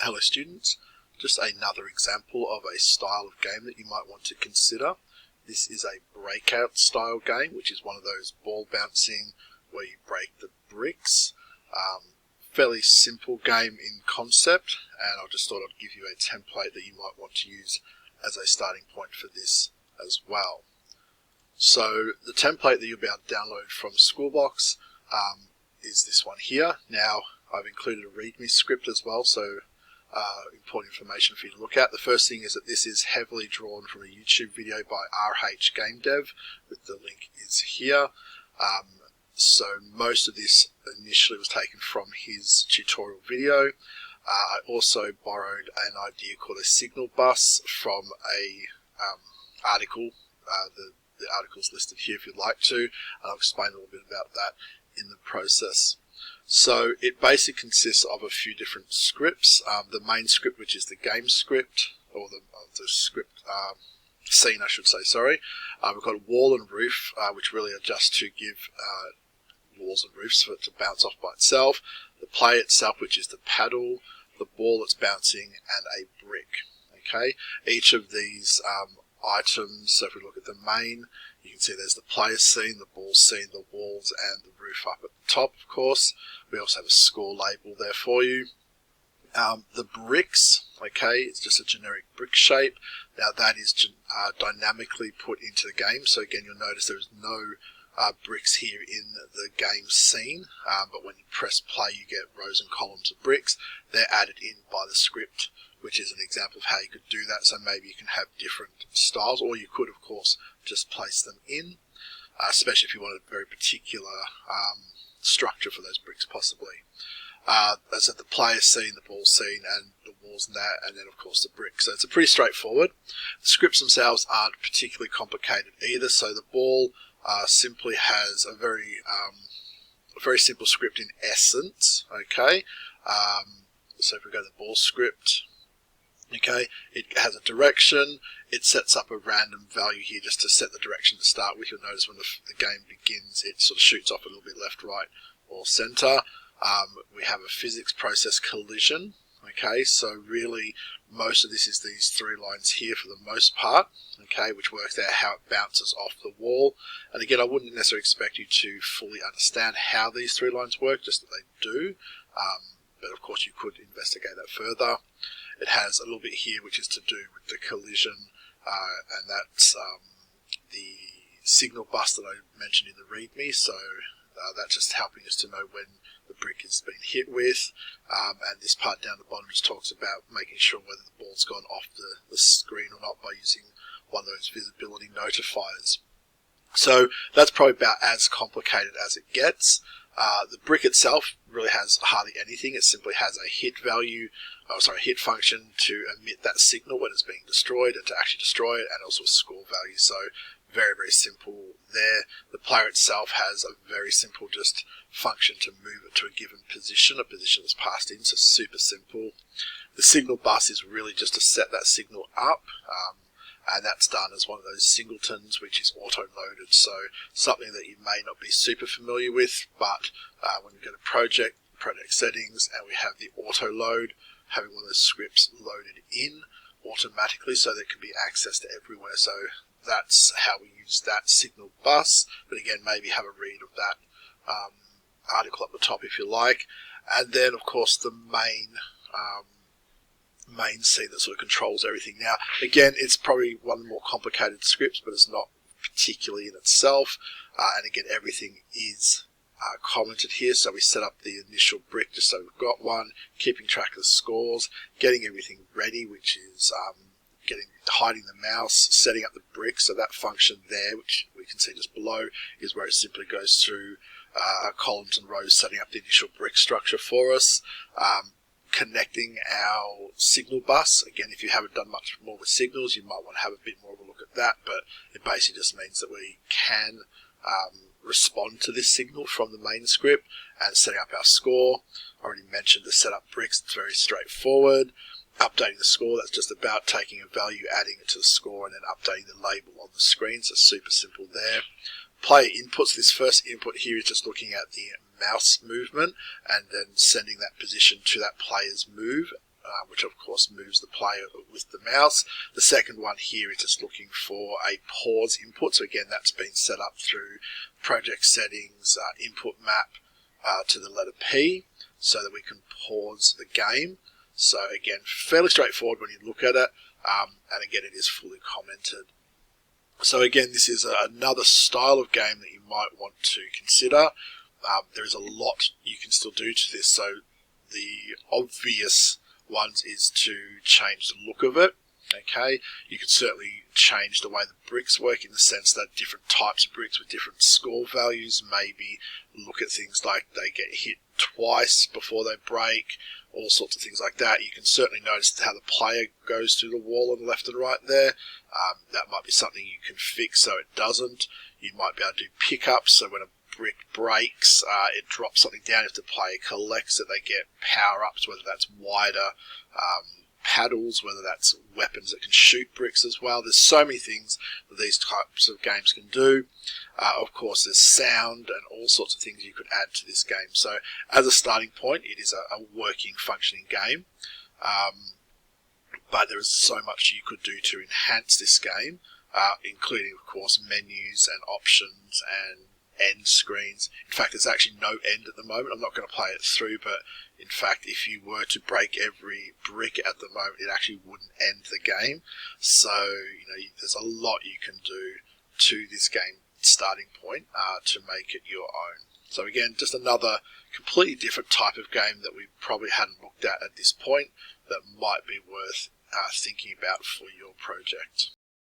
Hello students, just another example of a style of game that you might want to consider. This is a breakout style game, which is one of those ball bouncing where you break the bricks. Fairly simple game in concept, and I just thought I'd give you a template that you might want to use as a starting point for this as well. So the template that you'll be able to download from Schoolbox is this one here. Now I've included a README script as well, so important information for you to look at. The first thing is that this is heavily drawn from a YouTube video by RH Game Dev, with the link is here. So most of this initially was taken from his tutorial video. I also borrowed an idea called a signal bus from a article. The article's listed here if you'd like to, and I'll explain a little bit about that in the process. So it basically consists of a few different scripts. The main script, which is the game script, or the script scene, I should say, sorry. We've got a wall and roof, which really are just to give walls and roofs for it to bounce off by itself. The play itself, which is the paddle, the ball that's bouncing, and a brick. Okay, each of these items, so if we look at the main, you can see there's the player scene, the ball scene, the walls, and the roof up at the top, of course. We also have a score label there for you. The bricks, okay, it's just a generic brick shape. Now that is dynamically put into the game, so again you'll notice there is no bricks here in the game scene, but when you press play you get rows and columns of bricks. They're added in by the script, which is an example of how you could do that. So maybe you can have different styles, or you could of course just place them in, especially if you wanted a very particular structure for those bricks possibly. As I said, the player scene, the ball scene, and the walls and that, and then of course the bricks. So it's a pretty straightforward. The scripts themselves aren't particularly complicated either. So the ball simply has a very simple script in essence. Okay, so if we go to the ball script, okay, it has a direction. It sets up a random value here just to set the direction to start with. You'll notice when the game begins, it sort of shoots off a little bit left, right, or center. We have a physics process collision. Okay, so really most of this is these three lines here for the most part, okay, which works out how it bounces off the wall. And again, I wouldn't necessarily expect you to fully understand how these three lines work, just that they do. But of course you could investigate that further. It has a little bit here which is to do with the collision, and that's the signal bus that I mentioned in the README. So that's just helping us to know when the brick has been hit with, and this part down the bottom just talks about making sure whether the ball's gone off the screen or not by using one of those visibility notifiers. So that's probably about as complicated as it gets. The brick itself really has hardly anything. It simply has a hit value, hit function to emit that signal when it's being destroyed and to actually destroy it, and also a score value. So very, very simple there. The player itself has a very simple just function to move it to a given position, a position that's passed in, so super simple. The signal bus is really just to set that signal up, and that's done as one of those singletons, which is auto-loaded. So something that you may not be super familiar with, but when we go to project settings, and we have the auto-load, having one of those scripts loaded in automatically so that it can be accessed everywhere. So that's how we use that signal bus. But again, maybe have a read of that article up the top if you like. And then of course the main scene that sort of controls everything. Now again, it's probably one of the more complicated scripts, but it's not particularly in itself. And again, everything is commented here. So we set up the initial brick just so we've got one, keeping track of the scores, getting everything ready, which is hiding the mouse, setting up the brick. So that function there, which we can see just below, is where it simply goes through columns and rows, setting up the initial brick structure for us. Connecting our signal bus. Again, if you haven't done much more with signals, you might want to have a bit more of a look at that, but it basically just means that we can respond to this signal from the main script, and setting up our score. I already mentioned the setup bricks. It's very straightforward. Updating the score, that's just about taking a value, adding it to the score, and then updating the label on the screen. So super simple there. Player inputs, this first input here is just looking at the mouse movement and then sending that position to that player's move which of course moves the player with the mouse. The second one here is just looking for a pause input. So again, that's been set up through project settings, input map to the letter P, so that we can pause the game. So again, fairly straightforward when you look at it, and again, it is fully commented. So again, this is another style of game that you might want to consider. There is a lot you can still do to this. So the obvious ones is to change the look of it. Okay, you can certainly change the way the bricks work, in the sense that different types of bricks with different score values, maybe look at things like they get hit twice before they break, all sorts of things like that. You can certainly notice how the player goes through the wall on the left and right there. That might be something you can fix so it doesn't. You might be able to do pickups, so when a brick breaks, it drops something down. If the player collects it, they get power-ups, whether that's wider paddles, whether that's weapons that can shoot bricks as well. There's so many things that these types of games can do. Of course, there's sound and all sorts of things you could add to this game. So as a starting point, it is a working, functioning game. But there is so much you could do to enhance this game, including, of course, menus and options and end screens. In fact, there's actually no end at the moment. I'm not going to play it through, but in fact, if you were to break every brick at the moment, it actually wouldn't end the game. So, there's a lot you can do to this game starting point to make it your own. So again, just another completely different type of game that we probably hadn't looked at this point that might be worth thinking about for your project.